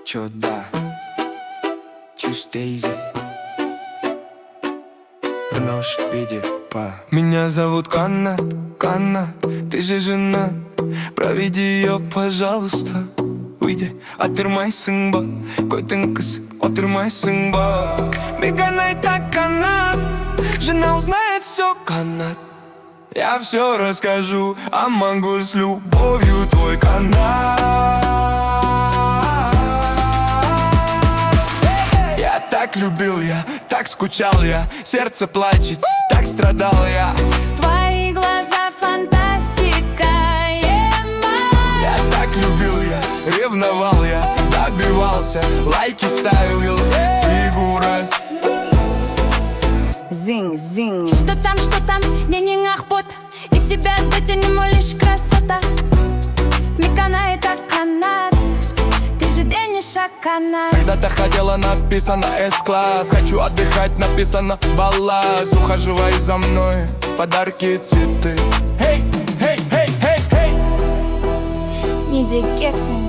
чё да, чушь Дейзи. Нож в виде па. Меня зовут Каннат, Каннат, ты же жена. Проведи ее, пожалуйста. Выйди, отырмайсың ба, көтің кыз, отырмайсың ба. Беганай так, Каннат, жена узнает все, Каннат. Я все расскажу, а могу с любовью твой Каннат. Я так любил, я так скучал, я сердце плачет, так страдал я. Твои глаза фантастика, Я так любил, я ревновал, я добивался, лайки ставил, фигура. Зинг-зинг. Что там, не охот. И тебя дотянем лишь красота. Микана и так Каннат, ты же Дениша Каннат. Когда-то хотела, написано С-класс. Хочу отдыхать, написано Баллас. Ухаживай за мной, подарки, цветы. Хей, хей, хей, хей, хей. Не дикеты.